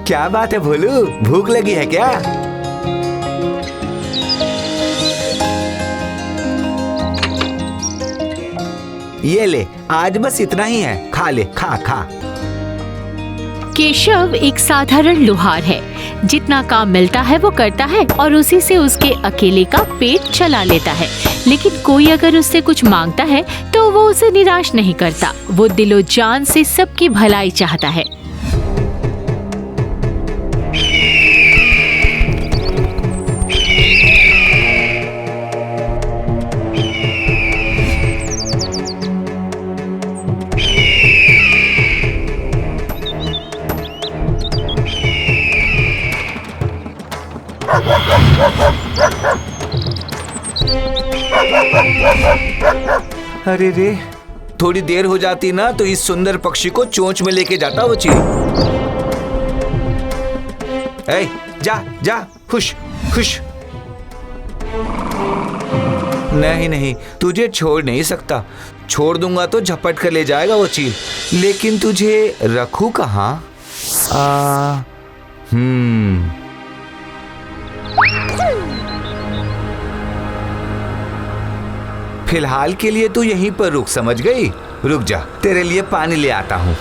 क्या बात है भोलू, भूख लगी है क्या? ये ले, आज बस इतना ही है, खा ले, खा खा। केशव एक साधारण लोहार है। जितना काम मिलता है वो करता है और उसी से उसके अकेले का पेट चला लेता है। लेकिन कोई अगर उससे कुछ मांगता है तो वो उसे निराश नहीं करता। वो दिलो जान से सबकी भलाई चाहता है। अरे रे, थोड़ी देर हो जाती ना तो इस सुंदर पक्षी को चोंच में लेके जाता वो चील। ए, जा जा, खुश खुश। नहीं नहीं, तुझे छोड़ नहीं सकता। छोड़ दूंगा तो झपट कर ले जाएगा वो चील। लेकिन तुझे रखूं कहाँ? फिलहाल के लिए तू यहीं पर रुक, समझ गई? रुक जा, तेरे लिए पानी ले आता हूँ।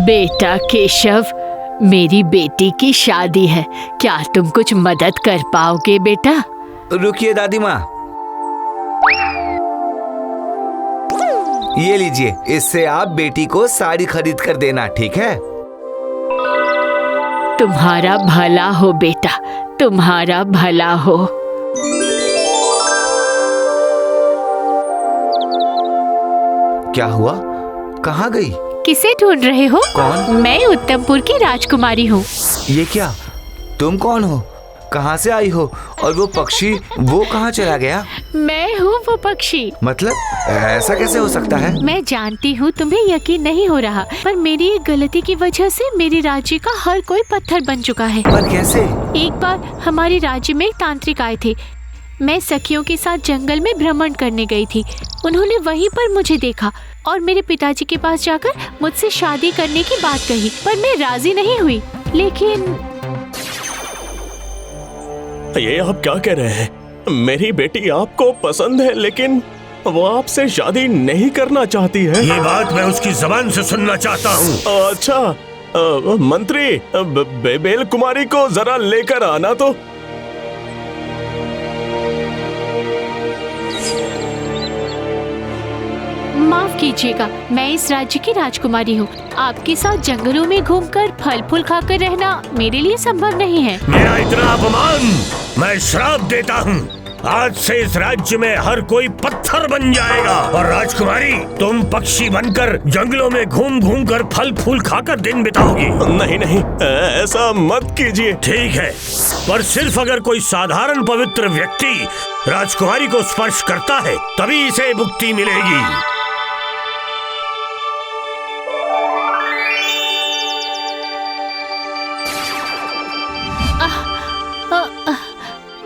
बेटा केशव, मेरी बेटी की शादी है, क्या तुम कुछ मदद कर पाओगे बेटा? रुकिए दादी माँ, ये लीजिए, इससे आप बेटी को साड़ी खरीद कर देना, ठीक है? तुम्हारा भला हो बेटा, तुम्हारा भला हो। क्या हुआ? कहाँ गई? किसे ढूंढ रहे हो? कौन? मैं उत्तमपुर की राजकुमारी हूँ। ये क्या? तुम कौन हो? कहाँ से आई हो? और वो पक्षी, वो कहाँ चला गया? मैं हूँ वो पक्षी। मतलब ऐसा कैसे हो सकता है? मैं जानती हूँ तुम्हें यकीन नहीं हो रहा, पर मेरी एक गलती की वजह से मेरे राज्य का हर कोई पत्थर बन चुका है। पर कैसे? एक बार हमारे राज्य में एक तांत्रिक आए थे। मैं सखियों के साथ जंगल में भ्रमण करने गई थी। उन्होंने वहीं पर मुझे देखा और मेरे पिताजी के पास जाकर मुझसे शादी करने की बात कही, पर मैं राजी नहीं हुई। लेकिन ये आप क्या कह रहे हैं? मेरी बेटी आपको पसंद है लेकिन वो आपसे शादी नहीं करना चाहती है। ये बात मैं उसकी जबान से सुनना चाहता हूँ। अच्छा, मंत्री, बेल कुमारी को जरा लेकर आना तो। माफ कीजिएगा, मैं इस राज्य की राजकुमारी हूँ। आपके साथ जंगलों में घूमकर फल फूल खाकर रहना मेरे लिए संभव नहीं है। मेरा इतना अपमान, मैं श्राप देता हूँ। आज से इस राज्य में हर कोई पत्थर बन जाएगा और राजकुमारी, तुम पक्षी बनकर जंगलों में घूम घूम कर फल फूल खाकर दिन बिताओगी। नहीं नहीं, ऐसा मत कीजिए। ठीक है, पर सिर्फ अगर कोई साधारण पवित्र व्यक्ति राजकुमारी को स्पर्श करता है तभी इसे मुक्ति मिलेगी।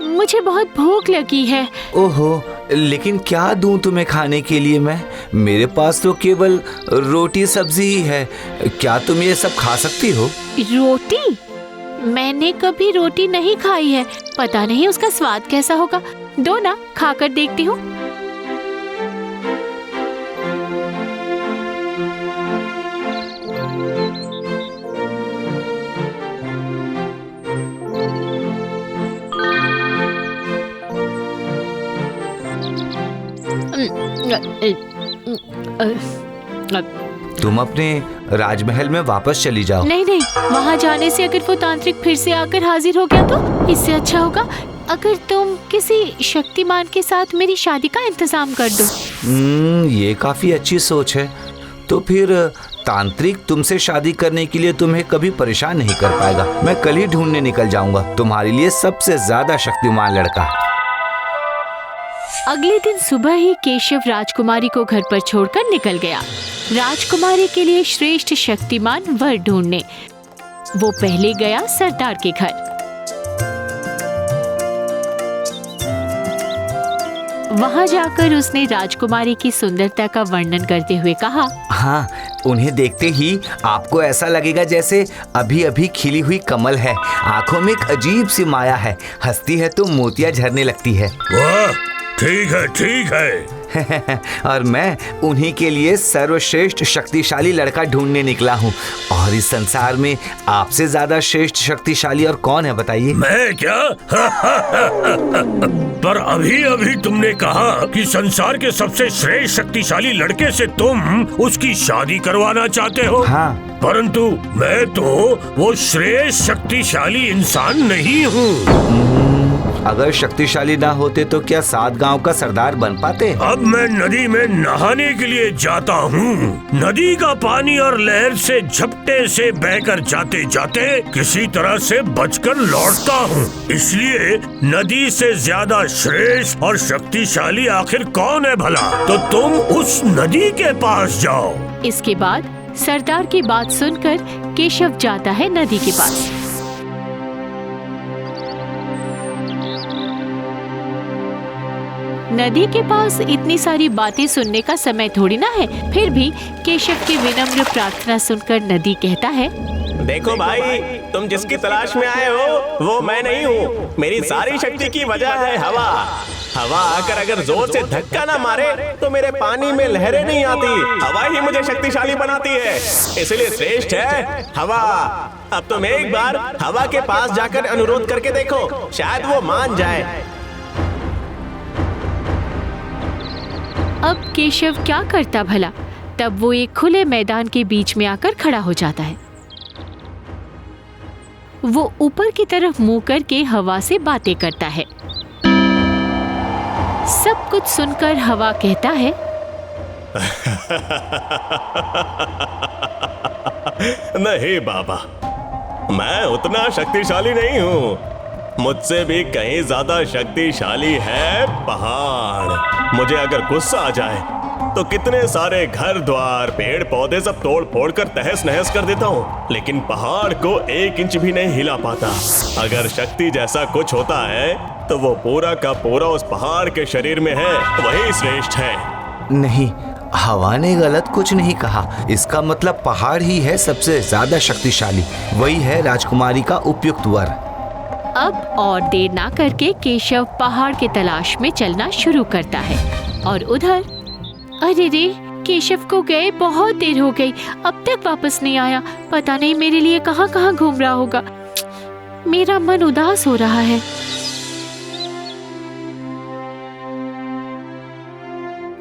मुझे बहुत भूख लगी है। ओहो, लेकिन क्या दूं तुम्हें खाने के लिए मैं? मेरे पास तो केवल रोटी सब्जी ही है। क्या तुम ये सब खा सकती हो? रोटी? मैंने कभी रोटी नहीं खाई है, पता नहीं उसका स्वाद कैसा होगा। दो ना, खाकर देखती हूँ। तुम अपने राजमहल में वापस चली जाओ। नहीं नहीं, वहाँ जाने से अगर वो तांत्रिक फिर से आकर हाजिर हो गया तो इससे अच्छा होगा अगर तुम किसी शक्तिमान के साथ मेरी शादी का इंतजाम कर दो। ये काफी अच्छी सोच है। तो फिर तांत्रिक तुमसे शादी करने के लिए तुम्हें कभी परेशान नहीं कर पाएगा। मैं कल ही ढूंढने निकल जाऊंगा तुम्हारे लिए सबसे ज्यादा शक्तिमान लड़का। अगले दिन सुबह ही केशव राजकुमारी को घर पर छोड़कर निकल गया राजकुमारी के लिए श्रेष्ठ शक्तिमान वर ढूंढने। वो पहले गया सरदार के घर। वहाँ जाकर उसने राजकुमारी की सुंदरता का वर्णन करते हुए कहा, हाँ, उन्हें देखते ही आपको ऐसा लगेगा जैसे अभी अभी खिली हुई कमल है। आंखों में एक अजीब सी माया है, हंसती है तो मोतियां झरने लगती है। वाह, ठीक है, ठीक है। और मैं उन्हीं के लिए सर्वश्रेष्ठ शक्तिशाली लड़का ढूंढने निकला हूँ। और इस संसार में आपसे ज्यादा श्रेष्ठ शक्तिशाली और कौन है बताइए? मैं क्या? पर अभी अभी तुमने कहा कि संसार के सबसे श्रेष्ठ शक्तिशाली लड़के से तुम उसकी शादी करवाना चाहते हो। हाँ। परंतु मैं तो वो श्रेष्ठ शक्तिशाली इंसान नहीं हूँ। अगर शक्तिशाली ना होते तो क्या 7 गांव का सरदार बन पाते? अब मैं नदी में नहाने के लिए जाता हूँ। नदी का पानी और लहर से झपटे से बहकर जाते जाते किसी तरह से बचकर लौटता हूँ। इसलिए नदी से ज्यादा श्रेष्ठ और शक्तिशाली आखिर कौन है भला? तो तुम उस नदी के पास जाओ। इसके बाद सरदार की बात सुनकर केशव जाता है नदी के पास। नदी के पास इतनी सारी बातें सुनने का समय थोड़ी ना है। फिर भी केशव की विनम्र प्रार्थना सुनकर नदी कहता है, देखो भाई, तुम जिसकी तलाश में आए हो वो मैं नहीं हूँ। मेरी सारी शक्ति की वजह है हवा। हवा आकर अगर जोर से धक्का ना मारे तो मेरे पानी में लहरें नहीं आती। हवा ही मुझे शक्तिशाली बनाती है, इसलिए श्रेष्ठ है हवा। अब तुम एक बार हवा के पास जाकर अनुरोध करके देखो, शायद वो मान जाए। अब केशव क्या करता भला? तब वो एक खुले मैदान के बीच में आकर खड़ा हो जाता है। वो ऊपर की तरफ मुंह करके हवा से बातें करता है। सब कुछ सुनकर हवा कहता है, नहीं बाबा, मैं उतना शक्तिशाली नहीं हूँ। मुझसे भी कहीं ज्यादा शक्तिशाली है पहाड़। मुझे अगर गुस्सा आ जाए तो कितने सारे घर द्वार पेड़ पौधे सब तोड़ फोड़ कर तहस नहस कर देता हूँ, लेकिन पहाड़ को 1 इंच भी नहीं हिला पाता। अगर शक्ति जैसा कुछ होता है तो वो पूरा का पूरा उस पहाड़ के शरीर में है, वही श्रेष्ठ है। नहीं, हवा ने गलत कुछ नहीं कहा। इसका मतलब पहाड़ ही है सबसे ज्यादा शक्तिशाली। वही है राजकुमारी का उपयुक्त वर। अब और देर ना करके केशव पहाड़ के तलाश में चलना शुरू करता है। और उधर, अरे रे, केशव को गए बहुत देर हो गई, अब तक वापस नहीं आया। पता नहीं मेरे लिए कहाँ कहाँ घूम रहा होगा। मेरा मन उदास हो रहा है।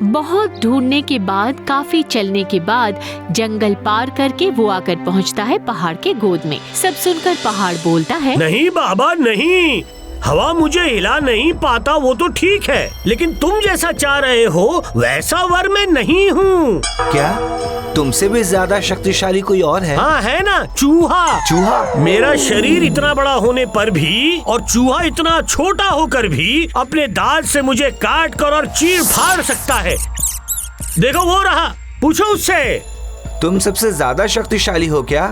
बहुत ढूंढने के बाद, काफी चलने के बाद जंगल पार करके वो आकर पहुंचता है पहाड़ के गोद में। सब सुनकर पहाड़ बोलता है, नहीं बाबा नहीं, हवा मुझे हिला नहीं पाता वो तो ठीक है, लेकिन तुम जैसा चाह रहे हो वैसा वर मैं नहीं हूँ। क्या तुमसे भी ज्यादा शक्तिशाली कोई और है? हाँ है ना, चूहा। चूहा? मेरा शरीर इतना बड़ा होने पर भी और चूहा इतना छोटा होकर भी अपने दांत से मुझे काट कर और चीर फाड़ सकता है। देखो वो रहा, पूछो उससे। तुम सबसे ज्यादा शक्तिशाली हो क्या?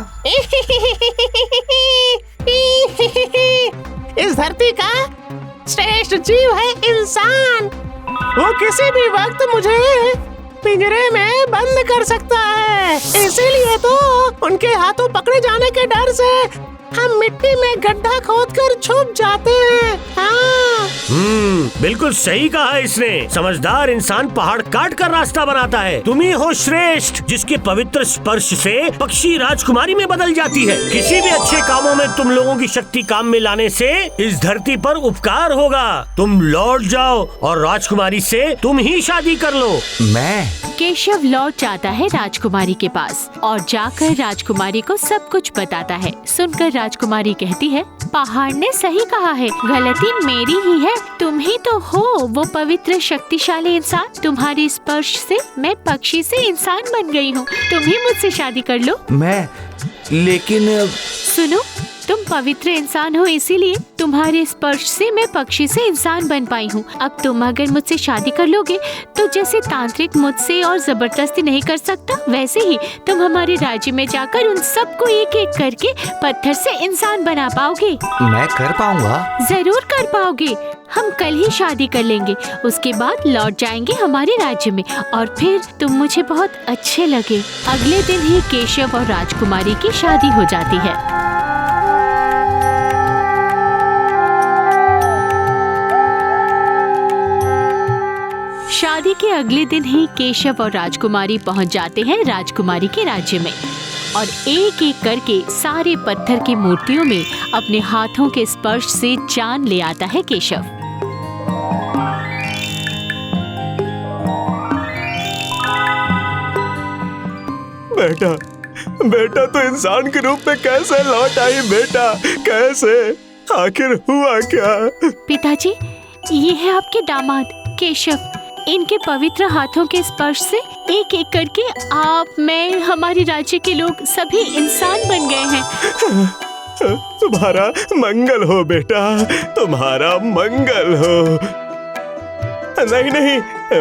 इस धरती का श्रेष्ठ जीव है इंसान। वो किसी भी वक्त मुझे पिंजरे में बंद कर सकता है, इसीलिए तो उनके हाथों पकड़े जाने के डर से हम मिट्टी में गड्ढा खोदकर छुप जाते हैं। हाँ। बिल्कुल सही कहा इसने। समझदार इंसान पहाड़ काट कर रास्ता बनाता है। तुम ही हो श्रेष्ठ, जिसके पवित्र स्पर्श से पक्षी राजकुमारी में बदल जाती है। किसी भी अच्छे कामों में तुम लोगों की शक्ति काम में लाने से इस धरती पर उपकार होगा। तुम लौट जाओ और राजकुमारी से तुम ही शादी कर लो। मैं? केशव लौट जाता है राजकुमारी के पास और जाकर राजकुमारी को सब कुछ बताता है। सुनकर राजकुमारी कहती है, पहाड़ ने सही कहा है, गलती मेरी ही है। तुम ही तो हो वो पवित्र शक्तिशाली इंसान। तुम्हारे स्पर्श से मैं पक्षी से इंसान बन गई हूँ। तुम ही मुझसे शादी कर लो। मैं? लेकिन सुनो, तुम पवित्र इंसान हो, इसीलिए तुम्हारे स्पर्श से मैं पक्षी से इंसान बन पाई हूँ। अब तुम अगर मुझसे शादी कर लोगे तो जैसे तांत्रिक मुझसे और जबरदस्ती नहीं कर सकता, वैसे ही तुम हमारे राज्य में जाकर उन सबको एक एक करके पत्थर से इंसान बना पाओगे। मैं कर पाऊंगा? जरूर कर पाओगे। हम कल ही शादी कर लेंगे, उसके बाद लौट जाएंगे हमारे राज्य में और फिर तुम मुझे बहुत अच्छे लगे। अगले दिन ही केशव और राजकुमारी की शादी हो जाती है। शादी के अगले दिन ही केशव और राजकुमारी पहुंच जाते हैं राजकुमारी के राज्य में और एक एक करके सारे पत्थर की मूर्तियों में अपने हाथों के स्पर्श से जान ले आता है केशव। बेटा, बेटा तो इंसान के रूप में कैसे लौट आई बेटा? कैसे? आखिर हुआ क्या? पिताजी, ये है आपके दामाद केशव। इनके पवित्र हाथों के स्पर्श से एक एक करके आप, मैं, हमारे राज्य के लोग सभी इंसान बन गए हैं। तुम्हारा मंगल हो बेटा, तुम्हारा मंगल हो। नहीं नहीं,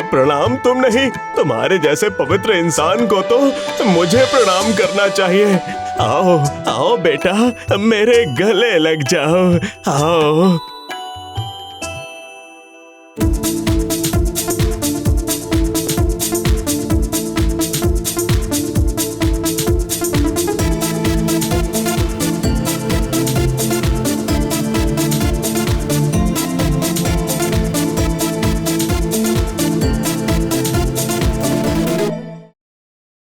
प्रणाम तुम नहीं, तुम्हारे जैसे पवित्र इंसान को तो मुझे प्रणाम करना चाहिए। आओ आओ बेटा, मेरे गले लग जाओ, आओ।